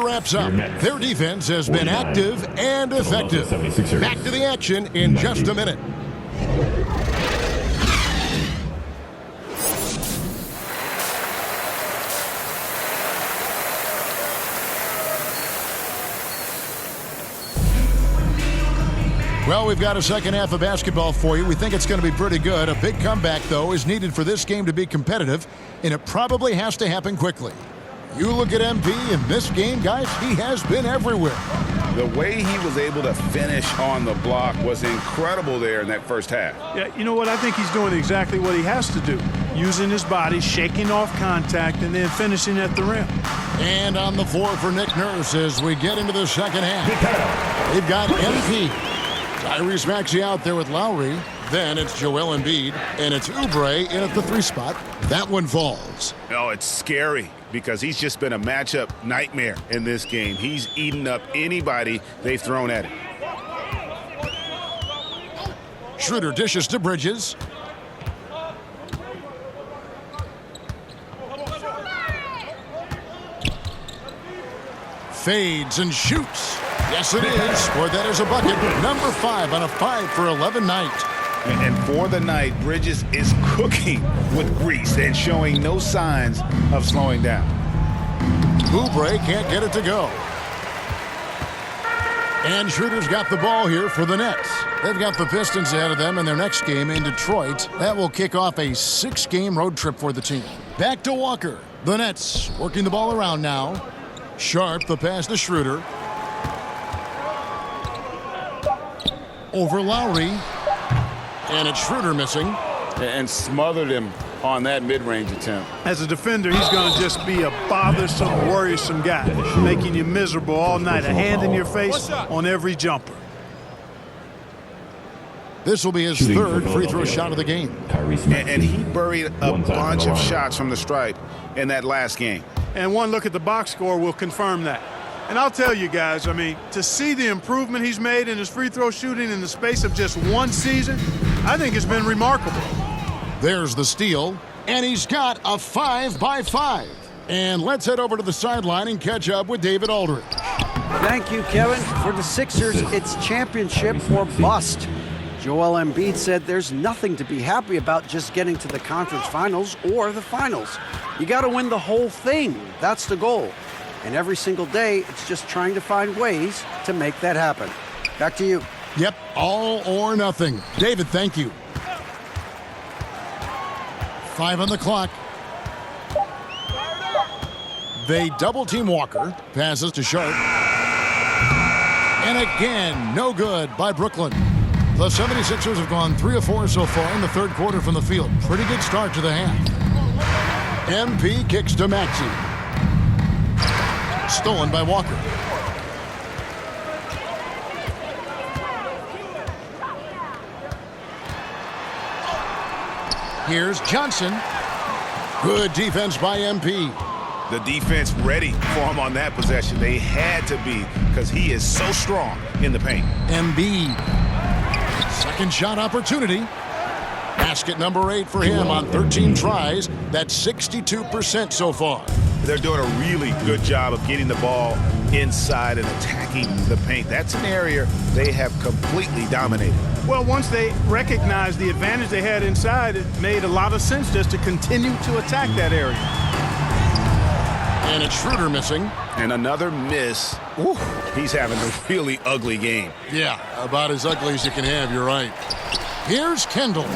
quarter wraps up. Their defense has been active and effective. Back to the action in just a minute. Well, we've got a second half of basketball for you. We think it's going to be pretty good. A big comeback, though, is needed for this game to be competitive, and it probably has to happen quickly. You look at MP in this game, guys, he has been everywhere. The way he was able to finish on the block was incredible there in that first half. Yeah, you know what? I think he's doing exactly what he has to do. Using his body, shaking off contact, and then finishing at the rim. And on the floor for Nick Nurse as we get into the second half. They've got MP. Tyrese Maxey out there with Lowry. Then it's Joel Embiid, and it's Oubre in at the 3 spot. That one falls. Oh, it's scary because he's just been a matchup nightmare in this game. He's eaten up anybody they've thrown at him. Schroeder dishes to Bridges. Fades and shoots. Yes, it is. For that is a bucket. Number 5 on a 5 for 11 night. And for the night, Bridges is cooking with grease and showing no signs of slowing down. Oubre can't get it to go. And Schroeder's got the ball here for the Nets. They've got the Pistons ahead of them in their next game in Detroit. That will kick off a 6-game road trip for the team. Back to Walker. The Nets working the ball around now. Sharp, the pass to Schroeder. Over Lowry. And it's Schroeder missing. And smothered him on that mid-range attempt. As a defender, he's going to just be a bothersome, worrisome guy, making you miserable all night, a hand in your face on every jumper. This will be his third free throw shot of the game. And he buried a bunch of shots from the stripe in that last game. And one look at the box score will confirm that. And I'll tell you guys, I mean, to see the improvement he's made in his free throw shooting in the space of just one season, I think it's been remarkable. There's the steal, and he's got a 5-by-5. And let's head over to the sideline and catch up with David Aldridge. Thank you, Kevin. For the Sixers, it's championship or bust. Joel Embiid said there's nothing to be happy about just getting to the conference finals or the finals. You got to win the whole thing. That's the goal. And every single day, it's just trying to find ways to make that happen. Back to you. Yep, all or nothing. David, thank you. 5 on the clock. They double-team Walker. Passes to Sharp. And again, no good by Brooklyn. The 76ers have gone 3 of 4 so far in the third quarter from the field. Pretty good start to the half. MP kicks to Maxey. Stolen by Walker. Here's Johnson. Good defense by MP. The defense ready for him on that possession. They had to be because he is so strong in the paint. Embiid. Second shot opportunity. Basket number 8 for him on 13 tries. That's 62% so far. They're doing a really good job of getting the ball inside and attacking the paint. That's an area they have completely dominated. Well, once they recognized the advantage they had inside, it made a lot of sense just to continue to attack that area. And it's Schroeder missing. And another miss. Ooh, he's having a really ugly game. Yeah, about as ugly as you can have, you're right. Here's Kendall.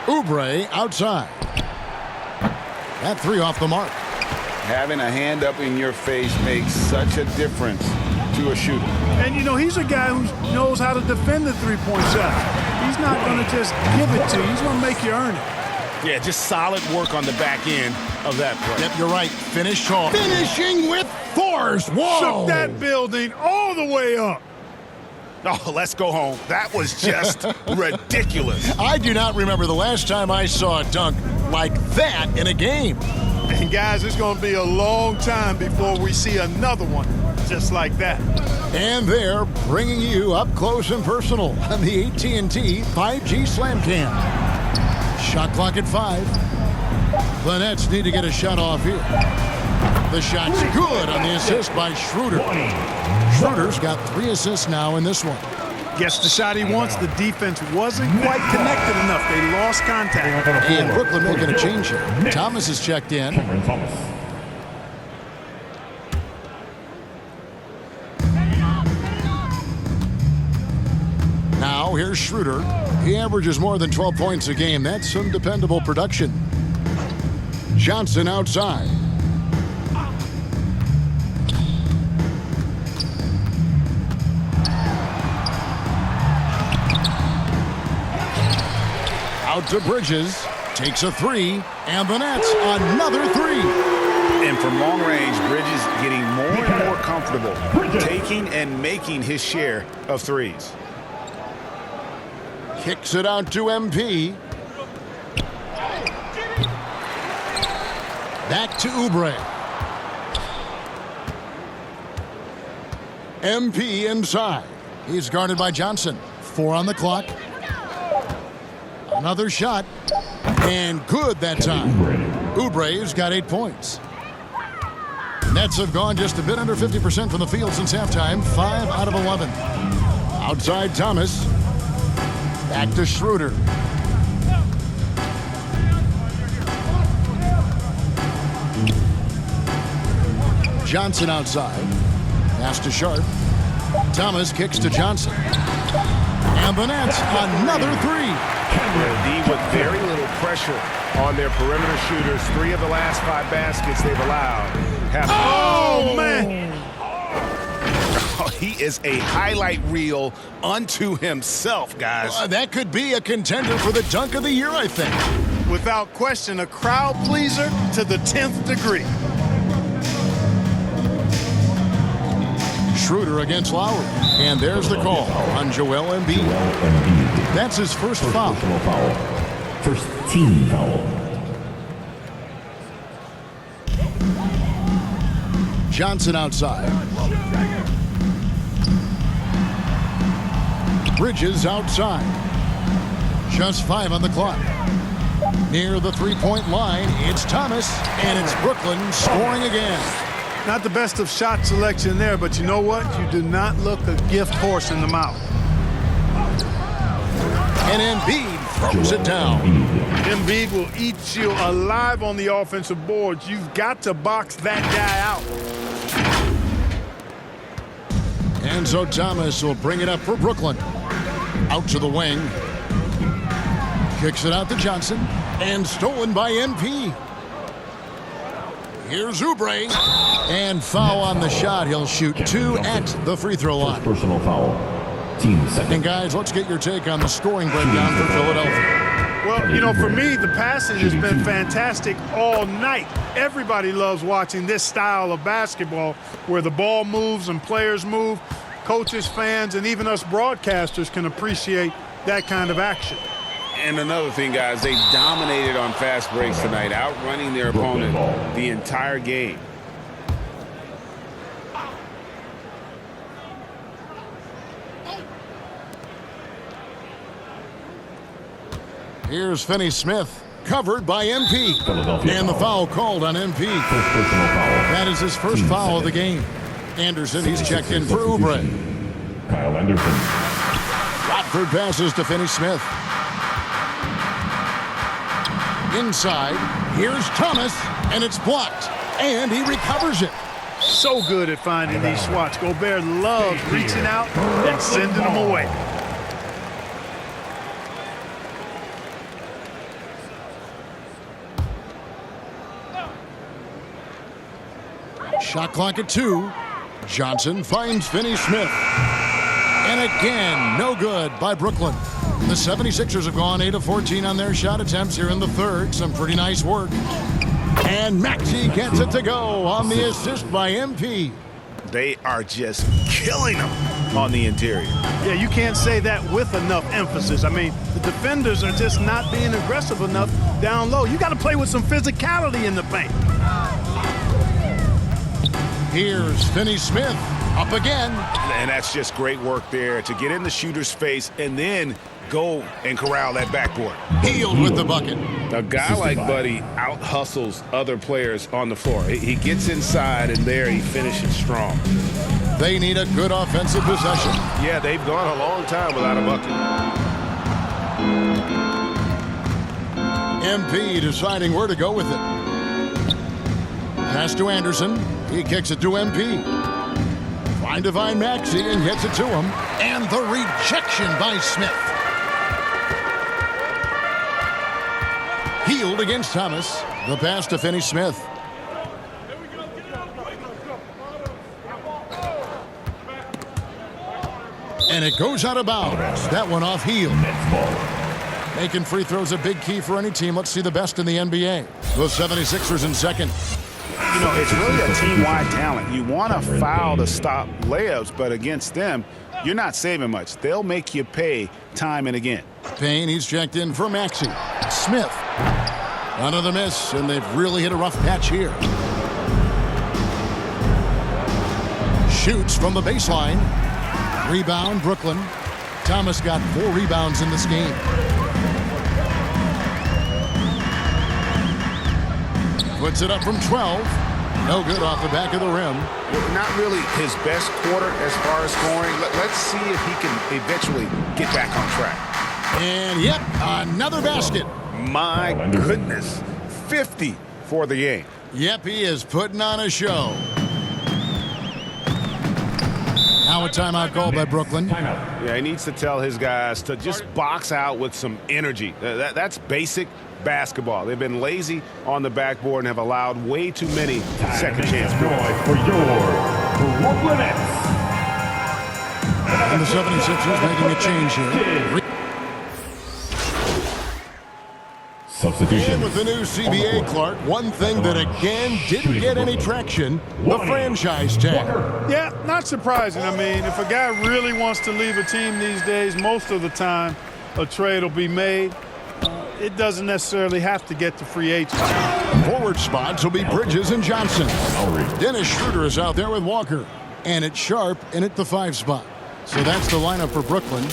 Oubre outside. That 3 off the mark. Having a hand up in your face makes such a difference to a shooter. And, you know, he's a guy who knows how to defend the three-point shot. He's not going to just give it to you. He's going to make you earn it. Yeah, just solid work on the back end of that play. Yep, you're right. Finish strong. Finishing with force. Whoa! Shook that building all the way up. Oh, let's go home. That was just ridiculous. I do not remember the last time I saw a dunk like that in a game. And, guys, it's going to be a long time before we see another one just like that. And they're bringing you up close and personal on the AT&T 5G Slam Cam. Shot clock at 5. The Nets need to get a shot off here. The shot's good on the assist by Schroeder. Schroeder's got 3 assists now in this one. Gets the shot he wants. The defense wasn't quite connected enough. They lost contact. And Brooklyn making a change here. Thomas is checked in. Now here's Schroeder. He averages more than 12 points a game. That's some dependable production. Johnson outside. Out to Bridges, takes a 3, and the Nets another 3. And from long range, Bridges getting more and more comfortable taking and making his share of threes. Kicks it out to MP. Back to Oubre. MP inside. He's guarded by Johnson. 4 on the clock. Another shot, and good that time. Oubre's got 8 points. Nets have gone just a bit under 50% from the field since halftime, 5 out of 11. Outside Thomas, back to Schroeder. Johnson outside, pass to Sharp. Thomas kicks to Johnson. And the Nets another 3. D with very little pressure on their perimeter shooters. 3 of the last 5 baskets they've allowed. Oh, man. He is a highlight reel unto himself, guys. That could be a contender for the dunk of the year, I think. Without question, a crowd pleaser to the 10th degree. Schroeder against Lowry. And there's the call on Joel Embiid. That's his first foul. First team foul. Johnson outside. Bridges outside. Just 5 on the clock. Near the 3-point line, it's Thomas, and it's Brooklyn scoring again. Not the best of shot selection there, but you know what? You do not look a gift horse in the mouth. And Embiid throws it down. Embiid will eat you alive on the offensive boards. You've got to box that guy out. And so Thomas will bring it up for Brooklyn. Out to the wing. Kicks it out to Johnson. And stolen by MP. Here's Oubre. And foul on the shot. He'll shoot 2 at the free throw line. Personal foul. Team second. And guys, let's get your take on the scoring breakdown for Philadelphia. Well, you know, for me, the passing has been fantastic all night. Everybody loves watching this style of basketball where the ball moves and players move. Coaches, fans, and even us broadcasters can appreciate that kind of action. And another thing, guys, they dominated on fast breaks tonight, outrunning their opponent the entire game. Here's Finney-Smith, covered by MP. And the foul called on MP. First personal foul. That is his first foul of the game. Anderson, he's checked in for Oubre. Kyle Anderson. Watford passes to Finney-Smith. Inside, here's Thomas, and it's blocked. And he recovers it. So good at finding these swats. Gobert loves reaching out and sending them away. Shot clock at 2. Johnson finds Finney-Smith. And again, no good by Brooklyn. The 76ers have gone 8 of 14 on their shot attempts here in the third. Some pretty nice work. And Maxey gets it to go on the assist by MP. They are just killing them on the interior. Yeah, you can't say that with enough emphasis. I mean, the defenders are just not being aggressive enough down low. You got to play with some physicality in the paint. Here's Finney-Smith up again. And that's just great work there to get in the shooter's face and then go and corral that backboard. Healed with the bucket. A guy like Buddy out-hustles other players on the floor. He gets inside, and there he finishes strong. They need a good offensive possession. Yeah, they've gone a long time without a bucket. MP deciding where to go with it. Pass to Anderson. He kicks it to MP. Trying to find Maxey and gets it to him. And the rejection by Smith. Healed against Thomas. The pass to Finney-Smith. And it goes out of bounds. That one off Healed. Making free throws a big key for any team. Let's see the best in the NBA. The 76ers in second. You know, it's really a team-wide talent. You want to foul to stop layups, but against them, you're not saving much. They'll make you pay time and again. Payne, he's checked in for Maxey. Smith. Another miss, and they've really hit a rough patch here. Shoots from the baseline. Rebound, Brooklyn. Thomas got 4 rebounds in this game. Puts it up from 12. No good off the back of the rim. Not really his best quarter as far as scoring. Let's see if he can eventually get back on track. And yep, another basket. My goodness. 50 for the game. Yep, he is putting on a show. Now a timeout call by Brooklyn. Yeah, he needs to tell his guys to just box out with some energy. That's basic basketball. They've been lazy on the backboard and have allowed way too many second chance points. For your Brooklyn Nets. And the 76ers making a change here. Substitution. And with the new CBA, Clark, one thing that again didn't get any traction, the franchise tag. Yeah, not surprising. I mean, if a guy really wants to leave a team these days, most of the time a trade will be made. It doesn't necessarily have to get to free agency. Forward spots will be Bridges and Johnson. Dennis Schroeder is out there with Walker. And it's Sharp in at the 5 spot. So that's the lineup for Brooklyn.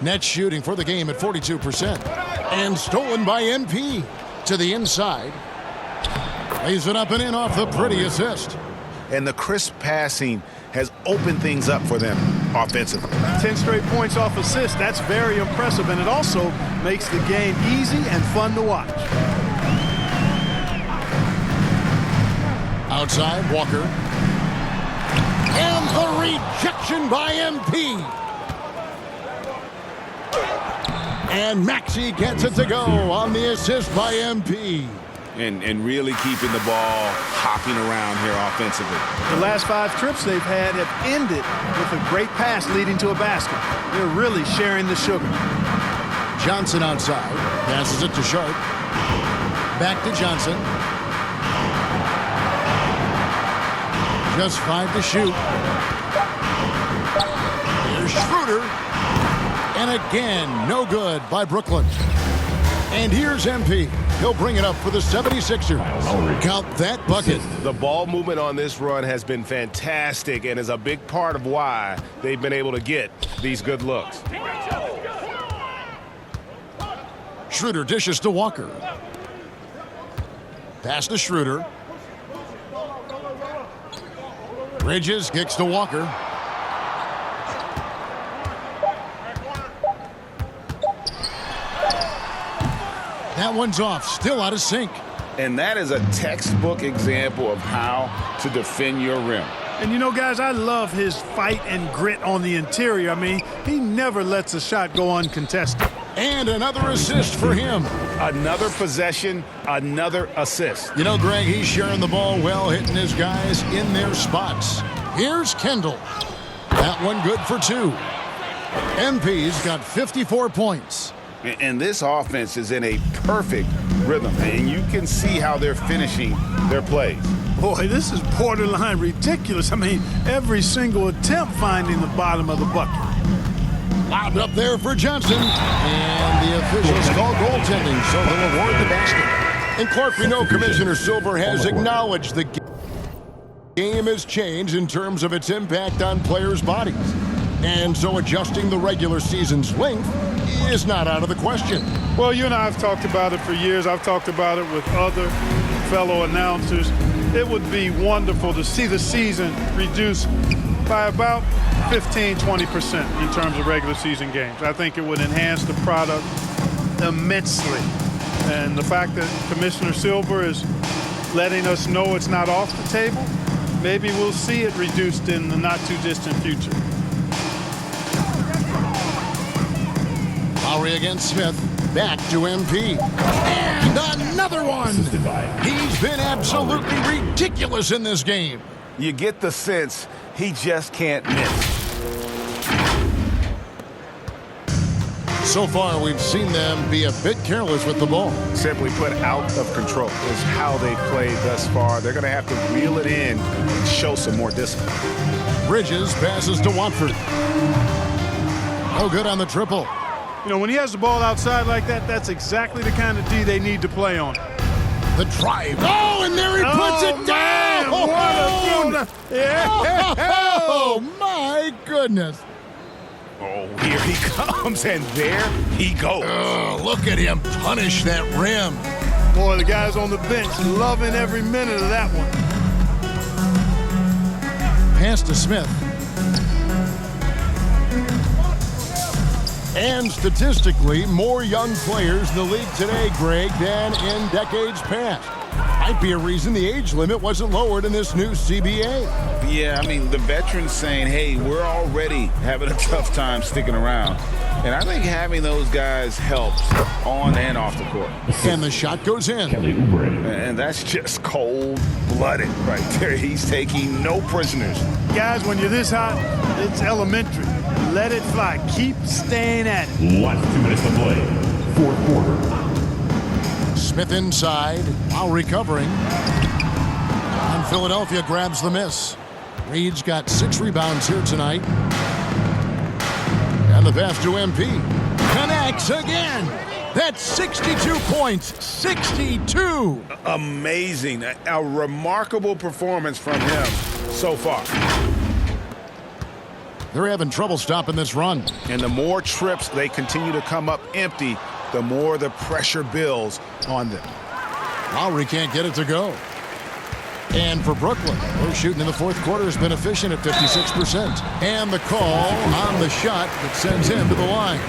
Net shooting for the game at 42%. And stolen by MP to the inside. Lays it up and in off the pretty assist. And the crisp passing has opened things up for them offensively. 10 straight points off assists. That's very impressive, and it also makes the game easy and fun to watch. Outside, Walker. And the rejection by MP. And Maxey gets it to go on the assist by MP. And really keeping the ball hopping around here offensively. The last 5 trips they've had have ended with a great pass leading to a basket. They're really sharing the sugar. Johnson outside. Passes it to Sharp. Back to Johnson. Just 5 to shoot. Here's Schroeder. And again, no good by Brooklyn. And here's MP. He'll bring it up for the 76ers. Count that bucket. The ball movement on this run has been fantastic and is a big part of why they've been able to get these good looks. Schroeder dishes to Walker. Pass to Schroeder. Bridges kicks to Walker. That one's off, still out of sync. And that is a textbook example of how to defend your rim. And you know, guys, I love his fight and grit on the interior. I mean, he never lets a shot go uncontested. And another assist for him. Another possession, another assist. You know, Greg, he's sharing the ball well, hitting his guys in their spots. Here's Kendall. That one good for 2. MP's got 54 points. And this offense is in a perfect rhythm, and you can see how they're finishing their plays. Boy, this is borderline ridiculous. I mean, every single attempt finding the bottom of the bucket. Lobbed up there for Johnson. And the officials call goaltending, so they'll award the basket. And Clark, we know Commissioner Silver has acknowledged the game has changed in terms of its impact on players' bodies. And so adjusting the regular season's length is not out of the question. Well, you and I have talked about it for years. I've talked about it with other fellow announcers. It would be wonderful to see the season reduced by about 15–20% in terms of regular season games. I think it would enhance the product immensely. And the fact that Commissioner Silver is letting us know it's not off the table, maybe we'll see it reduced in the not-too-distant future. Lowry against Smith. Back to MP. And another one. He's been absolutely ridiculous in this game. You get the sense he just can't miss. So far, we've seen them be a bit careless with the ball. Simply put, out of control is how they played thus far. They're going to have to reel it in and show some more discipline. Bridges passes to Watford. Oh, good on the triple. You know, when he has the ball outside like that, that's exactly the kind of D they need to play on. The drive. Oh, and there he puts it down. Man, what a yeah. Oh, my goodness. Oh, here he comes, and there he goes. Oh, look at him punish that rim. Boy, the guys on the bench loving every minute of that one. Pass to Smith. And statistically, more young players in the league today, Greg, than in decades past. Might be a reason the age limit wasn't lowered in this new CBA. Yeah, I mean, the veterans saying, hey, we're already having a tough time sticking around. And I think having those guys helps on and off the court. And the shot goes in. And that's just cold-blooded right there. He's taking no prisoners. Guys, when you're this hot, it's elementary. Let it fly. Keep staying at it. Last 2 minutes to play. Fourth quarter. Smith inside while recovering. And Philadelphia grabs the miss. Reed's got 6 rebounds here tonight. And the pass to MP. Connects again. That's 62 points. 62. Amazing. A remarkable performance from him so far. They're having trouble stopping this run. And the more trips they continue to come up empty, the more the pressure builds on them. Lowry can't get it to go. And for Brooklyn, their shooting in the fourth quarter has been efficient at 56%. And the call on the shot that sends him to the line.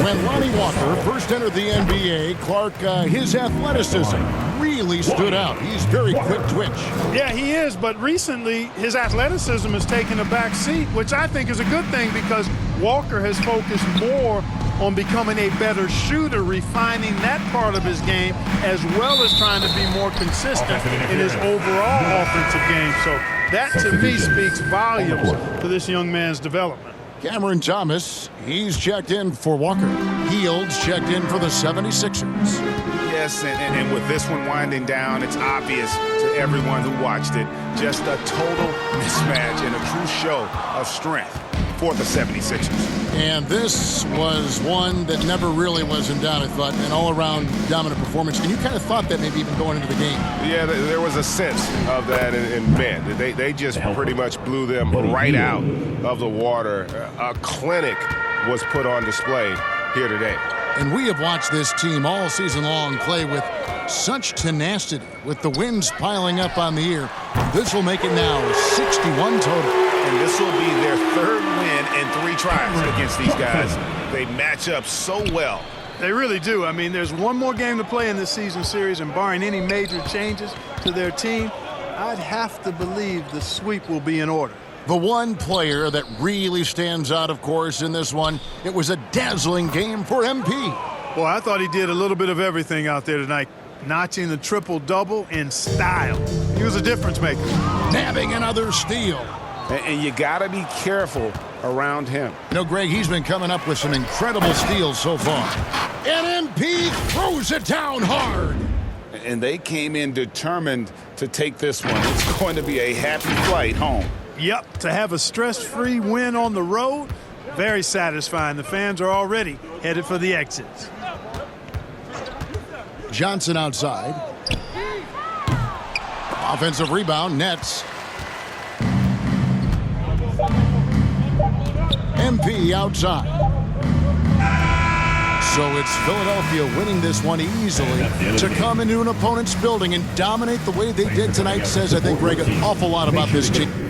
When Lonnie Walker first entered the NBA, Clark, his athleticism really stood out. He's very quick twitch. Yeah, he is, but recently his athleticism has taken a back seat, which I think is a good thing because Walker has focused more on becoming a better shooter, refining that part of his game, as well as trying to be more consistent in his overall offensive game. So that, to me, speaks volumes to this young man's development. Cameron Thomas, he's checked in for Walker. Fields checked in for the 76ers. Yes, and with this one winding down, it's obvious to everyone who watched it, just a total mismatch and a true show of strength for the 76ers. And this was one that never really was in doubt, I thought, an all-around dominant performance. And you kind of thought that maybe even going into the game. Yeah, there was a sense of that in Bend. They just pretty much blew them right out of the water. A clinic was put on display here today. And we have watched this team all season long play with such tenacity, with the wins piling up on the year. This will make it now 61 total. And this will be their third win in 3 tries against these guys. They match up so well. They really do. I mean, there's one more game to play in this season series, and barring any major changes to their team, I'd have to believe the sweep will be in order. The one player that really stands out, of course, in this one, it was a dazzling game for MP. Boy, I thought he did a little bit of everything out there tonight, notching the triple-double in style. He was a difference maker. Nabbing another steal. And you got to be careful around him. You know, Greg, he's been coming up with some incredible steals so far. And MP throws it down hard. And they came in determined to take this one. It's going to be a happy flight home. Yep, to have a stress-free win on the road, very satisfying. The fans are already headed for the exits. Johnson outside. Offensive rebound, Nets. MP outside. So it's Philadelphia winning this one easily. To come into an opponent's building and dominate the way they did tonight says, I think, Greg, an awful lot about this team.